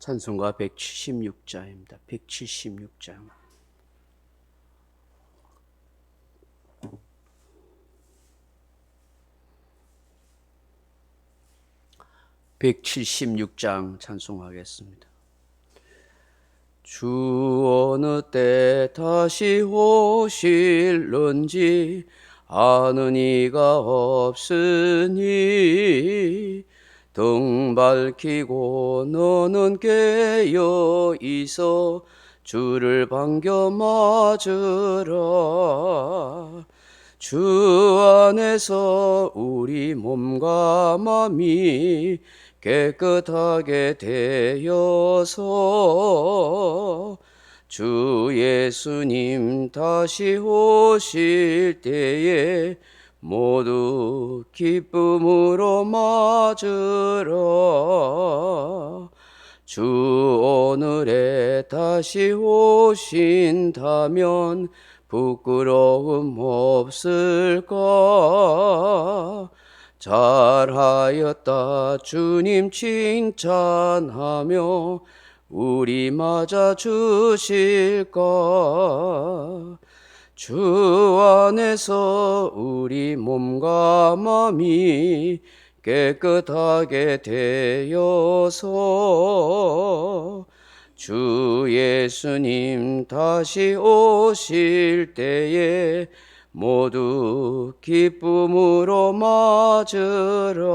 찬송가 176장입니다. 176장. (176장) 찬송하겠습니다. 주 어느 때 다시 오실런지 아는 이가 없으니 등 밝히고 너는 깨어 있어 주를 반겨 맞으라. 주 안에서 우리 몸과 맘이 깨끗하게 되어서 주 예수님 다시 오실 때에 모두 기쁨으로 맞으라. 주 오늘에 다시 오신다면 부끄러움 없을까? 잘하였다 주님 칭찬하며 우리 맞아 주실까? 주 안에서 우리 몸과 마음이 깨끗하게 되어서 주 예수님 다시 오실 때에 모두 기쁨으로 맞으라.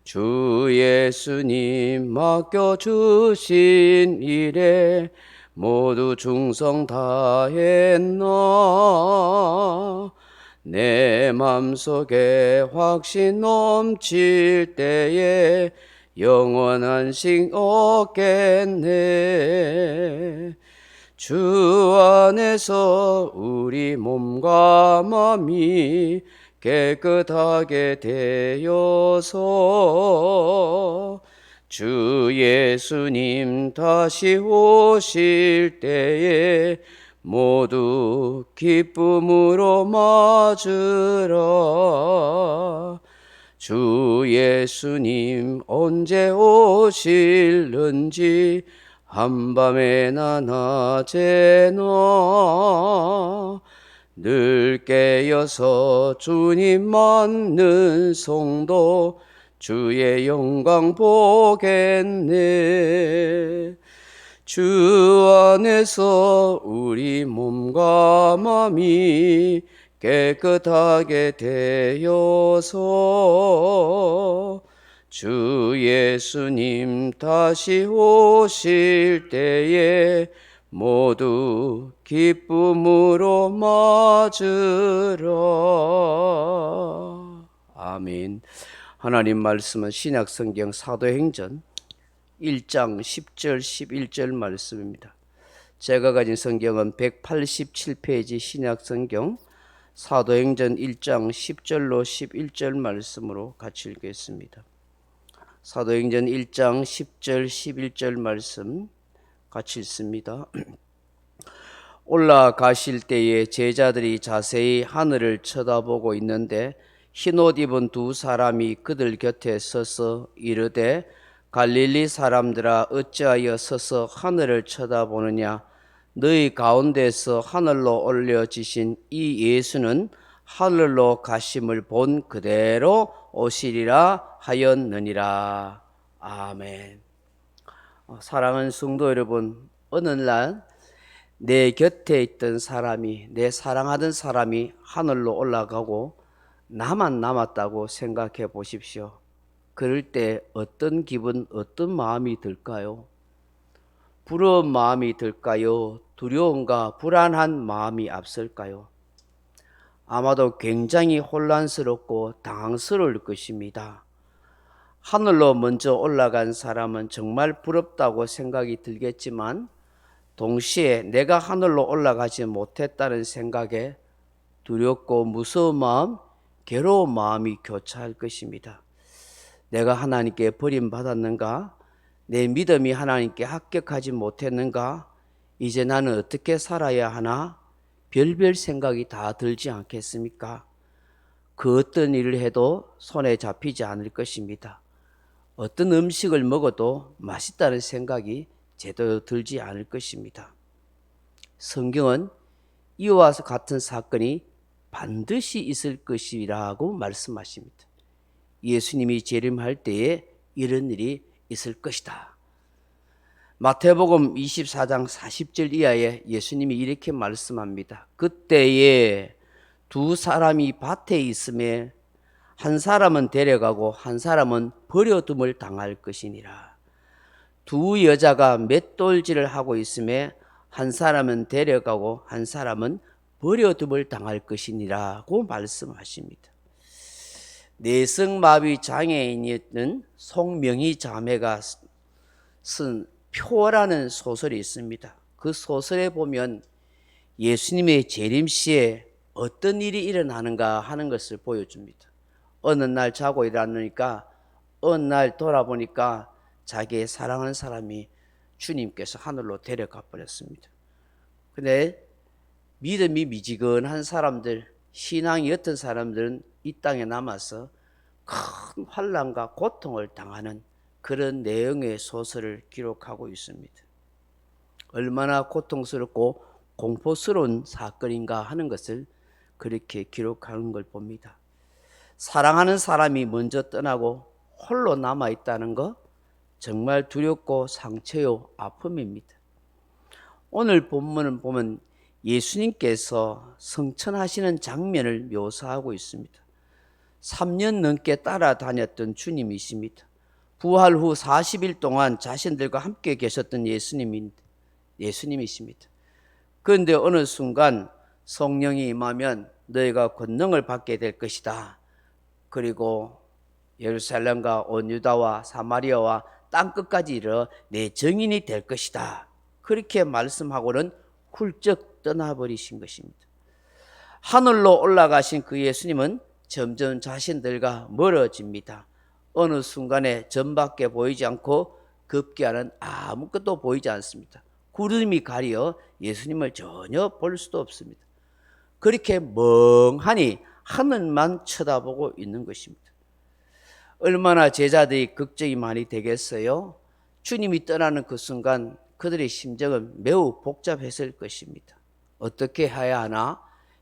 주 예수님 맡겨주신 일에 모두 충성 다했나? 내 맘속에 확신 넘칠 때에 영원한 식 얻겠네. 주 안에서 우리 몸과 맘이 깨끗하게 되어서 주 예수님 다시 오실 때에 모두 기쁨으로 맞으라. 주 예수님 언제 오실는지 한밤에나 낮에나 늘 깨어서 주님 맞는 성도 주의 영광 보겠네. 주 안에서 우리 몸과 맘이 깨끗하게 되어서 주 예수님 다시 오실 때에 모두 기쁨으로 맞으라. 아멘. 하나님 말씀은 신약성경 사도행전 1장 10절 11절 말씀입니다. 제가 가진 성경은 187페이지 신약성경 사도행전 1장 10절로 11절 말씀으로 같이 읽겠습니다. 사도행전 1장 10절 11절 말씀 같이 읽습니다. 올라가실 때에 제자들이 자세히 하늘을 쳐다보고 있는데 흰옷 입은 두 사람이 그들 곁에 서서 이르되 갈릴리 사람들아 어찌하여 서서 하늘을 쳐다보느냐? 너희 가운데서 하늘로 올려지신 이 예수는 하늘로 가심을 본 그대로 오시리라 하였느니라. 아멘. 사랑하는 성도 여러분, 어느 날 내 곁에 있던 사람이, 내 사랑하던 사람이 하늘로 올라가고 나만 남았다고 생각해 보십시오. 그럴 때 어떤 기분, 어떤 마음이 들까요? 부러운 마음이 들까요? 두려움과 불안한 마음이 앞설까요? 아마도 굉장히 혼란스럽고 당황스러울 것입니다. 하늘로 먼저 올라간 사람은 정말 부럽다고 생각이 들겠지만 동시에 내가 하늘로 올라가지 못했다는 생각에 두렵고 무서운 마음, 괴로운 마음이 교차할 것입니다. 내가 하나님께 버림받았는가? 내 믿음이 하나님께 합격하지 못했는가? 이제 나는 어떻게 살아야 하나? 별별 생각이 다 들지 않겠습니까? 그 어떤 일을 해도 손에 잡히지 않을 것입니다. 어떤 음식을 먹어도 맛있다는 생각이 제대로 들지 않을 것입니다. 성경은 이와 같은 사건이 반드시 있을 것이라고 말씀하십니다. 예수님이 재림할 때에 이런 일이 있을 것이다. 마태복음 24장 40절 이하에 예수님이 이렇게 말씀합니다. 그때에 두 사람이 밭에 있음에 한 사람은 데려가고 한 사람은 버려둠을 당할 것이니라. 두 여자가 맷돌질을 하고 있음에 한 사람은 데려가고 한 사람은 버려둠을 당할 것이니라고 말씀하십니다. 내성마비 장애인이었던 송명희 자매가 쓴 표라는 소설이 있습니다. 그 소설에 보면 예수님의 재림 시에 어떤 일이 일어나는가 하는 것을 보여줍니다. 어느 날 자고 일어나니까 어느 날 돌아보니까 자기의 사랑하는 사람이 주님께서 하늘로 데려가 버렸습니다. 근데 믿음이 미지근한 사람들, 신앙이 옅은 사람들은 이 땅에 남아서 큰 환난과 고통을 당하는 그런 내용의 소설을 기록하고 있습니다. 얼마나 고통스럽고 공포스러운 사건인가 하는 것을 그렇게 기록하는 걸 봅니다. 사랑하는 사람이 먼저 떠나고 홀로 남아있다는 것, 정말 두렵고 상처요 아픔입니다. 오늘 본문을 보면 예수님께서 성천하시는 장면을 묘사하고 있습니다. 3년 넘게 따라다녔던 주님이십니다. 부활 후 40일 동안 자신들과 함께 계셨던 예수님이십니다. 그런데 어느 순간 성령이 임하면 너희가 권능을 받게 될 것이다. 그리고 예루살렘과 온 유다와 사마리아와 땅끝까지 이르러 내 증인이 될 것이다. 그렇게 말씀하고는 훌쩍 떠나버리신 것입니다. 하늘로 올라가신 그 예수님은 점점 자신들과 멀어집니다. 어느 순간에 전밖에 보이지 않고 급기야는 아무것도 보이지 않습니다. 구름이 가려 예수님을 전혀 볼 수도 없습니다. 그렇게 멍하니 하늘만 쳐다보고 있는 것입니다. 얼마나 제자들이 걱정이 많이 되겠어요? 주님이 떠나는 그 순간 그들의 심정은 매우 복잡했을 것입니다. 어떻게 해야 하나?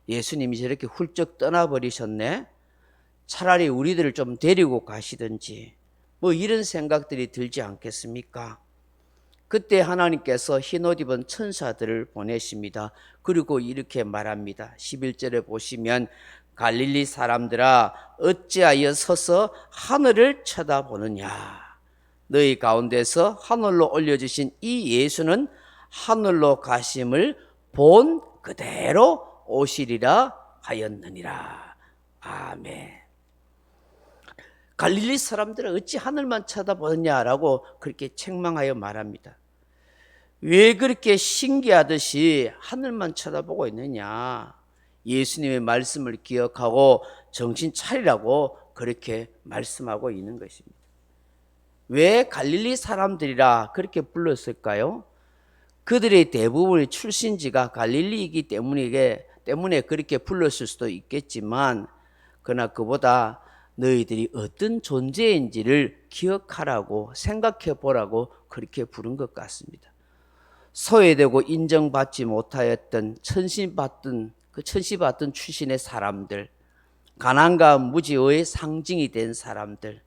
예수님이 저렇게 훌쩍 떠나버리셨네? 차라리 우리들을 좀 데리고 가시든지 뭐 이런 생각들이 들지 않겠습니까? 그때 하나님께서 흰옷 입은 천사들을 보내십니다. 그리고 이렇게 말합니다. 11절에 보시면 갈릴리 사람들아 어찌하여 서서 하늘을 쳐다보느냐. 너희 가운데서 하늘로 올려주신 이 예수는 하늘로 가심을 본 그대로 오시리라 하였느니라. 아멘. 갈릴리 사람들은 어찌 하늘만 쳐다보느냐라고 그렇게 책망하여 말합니다. 왜 그렇게 신기하듯이 하늘만 쳐다보고 있느냐. 예수님의 말씀을 기억하고 정신 차리라고 그렇게 말씀하고 있는 것입니다. 왜 갈릴리 사람들이라 그렇게 불렀을까요? 그들의 대부분의 출신지가 갈릴리이기 때문에 그렇게 불렀을 수도 있겠지만 그러나 그보다 너희들이 어떤 존재인지를 기억하라고 생각해 보라고 그렇게 부른 것 같습니다. 소외되고 인정받지 못하였던 천시받던 출신의 사람들, 가난과 무지의 상징이 된 사람들,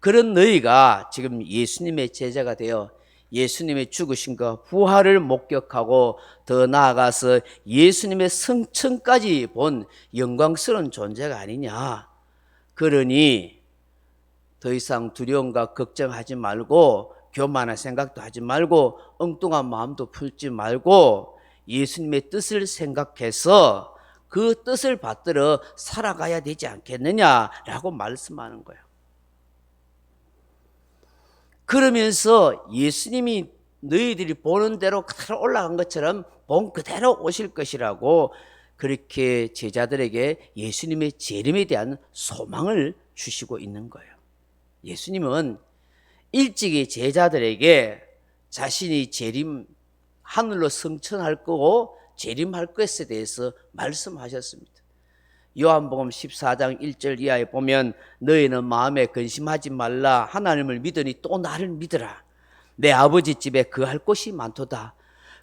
그런 너희가 지금 예수님의 제자가 되어 예수님의 죽으심과 부활을 목격하고 더 나아가서 예수님의 성천까지 본 영광스러운 존재가 아니냐. 그러니 더 이상 두려움과 걱정하지 말고 교만한 생각도 하지 말고 엉뚱한 마음도 품지 말고 예수님의 뜻을 생각해서 그 뜻을 받들어 살아가야 되지 않겠느냐라고 말씀하는 거예요. 그러면서 예수님이 너희들이 보는 대로 그대로 올라간 것처럼 본 그대로 오실 것이라고 그렇게 제자들에게 예수님의 재림에 대한 소망을 주시고 있는 거예요. 예수님은 일찍이 제자들에게 자신이 하늘로 승천할 거고 재림할 것에 대해서 말씀하셨습니다. 요한복음 14장 1절 이하에 보면 너희는 마음에 근심하지 말라. 하나님을 믿으니 또 나를 믿으라. 내 아버지 집에 거할 곳이 많도다.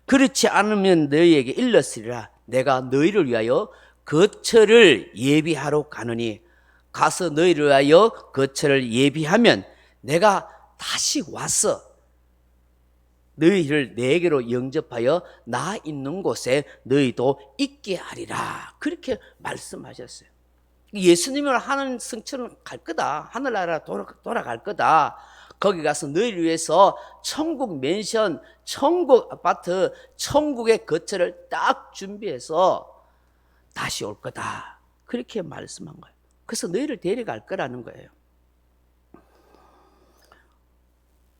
그렇지 않으면 너희에게 일렀으리라. 내가 너희를 위하여 거처를 예비하러 가느니 가서 너희를 위하여 거처를 예비하면 내가 다시 와서 너희를 내게로 영접하여 나 있는 곳에 너희도 있게 하리라. 그렇게 말씀하셨어요. 예수님을 하는 성처럼 갈 거다. 하늘나라 돌아갈 거다. 거기 가서 너희를 위해서 천국 맨션, 천국 아파트, 천국의 거처를 딱 준비해서 다시 올 거다. 그렇게 말씀한 거예요. 그래서 너희를 데려갈 거라는 거예요.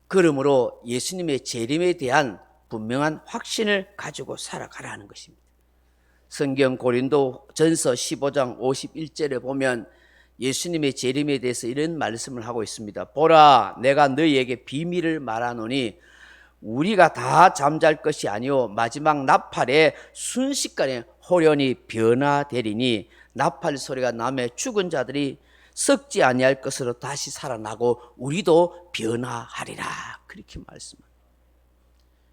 그러므로 예수님의 재림에 대한 분명한 확신을 가지고 살아가라는 것입니다. 성경 고린도전서 15장 51절에 보면 예수님의 재림에 대해서 이런 말씀을 하고 있습니다. 보라, 내가 너희에게 비밀을 말하노니 우리가 다 잠잘 것이 아니요 마지막 나팔에 순식간에 호련히 변화되리니 나팔 소리가 나매 죽은 자들이 썩지 아니할 것으로 다시 살아나고 우리도 변화하리라. 그렇게 말씀합니다.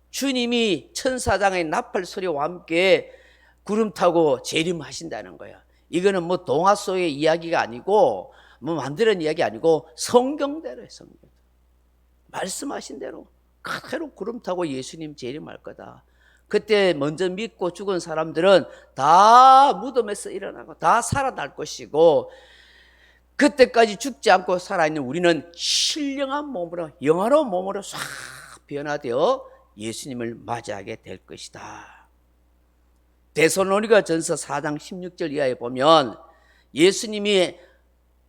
주님이 천사장의 나팔 소리와 함께 구름 타고 재림하신다는 거예요. 이거는 뭐 동화 속의 이야기가 아니고 뭐 만드는 이야기 아니고 성경대로예요. 성경. 말씀하신 대로 그대로 구름 타고 예수님 재림할 거다. 그때 먼저 믿고 죽은 사람들은 다 무덤에서 일어나고 다 살아날 것이고 그때까지 죽지 않고 살아있는 우리는 신령한 몸으로 영화로운 몸으로 싹 변화되어 예수님을 맞이하게 될 것이다. 데살로니가전서 4장 16절 이하에 보면 예수님이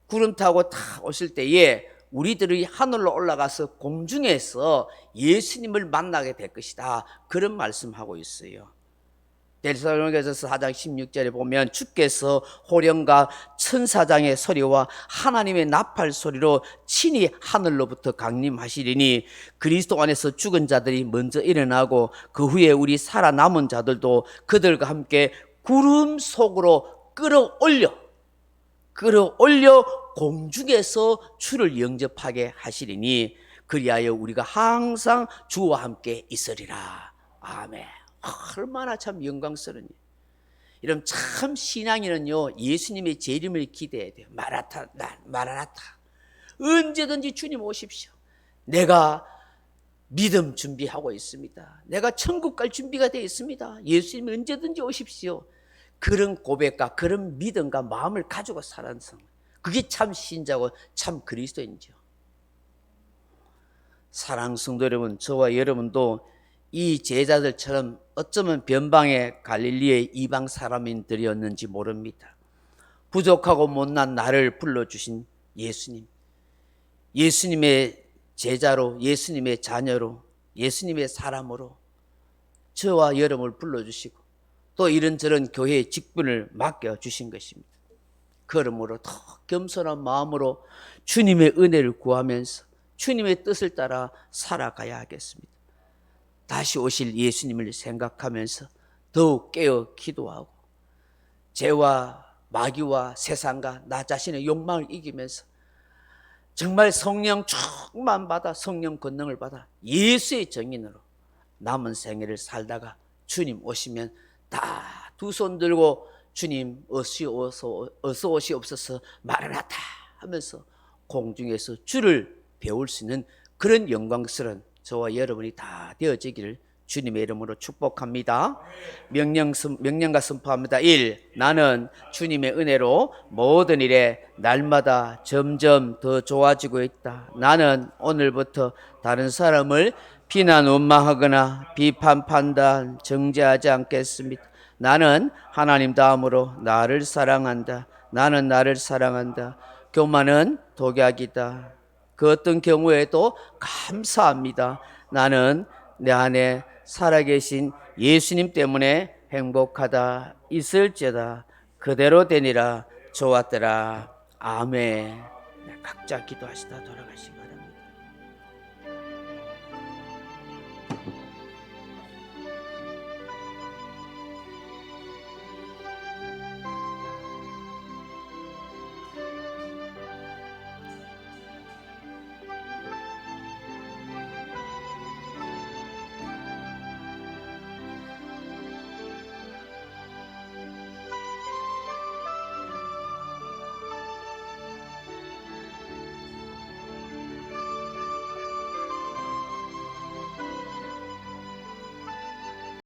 구름 타고 다 오실 때에 우리들이 하늘로 올라가서 공중에서 예수님을 만나게 될 것이다. 그런 말씀하고 있어요. 데살로니가전서 4장 16절에 보면 주께서 호령과 천사장의 소리와 하나님의 나팔 소리로 친히 하늘로부터 강림하시리니 그리스도 안에서 죽은 자들이 먼저 일어나고 그 후에 우리 살아남은 자들도 그들과 함께 구름 속으로 끌어올려 공중에서 주를 영접하게 하시리니 그리하여 우리가 항상 주와 함께 있으리라. 아멘. 얼마나 참 영광스러운 일. 이런 참 신앙인은요 예수님의 재림을 기대해야 돼요. 마라나타 언제든지 주님 오십시오. 내가 믿음 준비하고 있습니다. 내가 천국 갈 준비가 되어 있습니다. 예수님 언제든지 오십시오. 그런 고백과 그런 믿음과 마음을 가지고 살아가는 성, 그게 참 신자고 참 그리스도인이죠. 사랑하는 성도 여러분, 저와 여러분도 이 제자들처럼 어쩌면 변방의 갈릴리의 이방 사람들이었는지 모릅니다. 부족하고 못난 나를 불러주신 예수님, 예수님의 제자로, 예수님의 자녀로, 예수님의 사람으로 저와 여러분을 불러주시고 또 이런저런 교회의 직분을 맡겨주신 것입니다. 그러므로 더 겸손한 마음으로 주님의 은혜를 구하면서 주님의 뜻을 따라 살아가야 하겠습니다. 다시 오실 예수님을 생각하면서 더욱 깨어 기도하고 죄와 마귀와 세상과 나 자신의 욕망을 이기면서 정말 성령 충만 받아 성령 권능을 받아 예수의 정인으로 남은 생애를 살다가 주님 오시면 다 두 손 들고 주님 어서 오시옵소서 마라나타 하면서 공중에서 주를 배울 수 있는 그런 영광스러운 저와 여러분이 다 되어지기를 주님의 이름으로 축복합니다. 명령과 선포합니다. 1. 나는 주님의 은혜로 모든 일에 날마다 점점 더 좋아지고 있다. 나는 오늘부터 다른 사람을 비난 원망하거나 비판 판단 정죄하지 않겠습니다. 나는 하나님 다음으로 나를 사랑한다. 나는 나를 사랑한다. 교만은 독약이다. 그 어떤 경우에도 감사합니다. 나는 내 안에 살아계신 예수님 때문에 행복하다. 있을지어다. 그대로 되니라. 좋았더라. 아멘. 각자 기도하시다 돌아가시고.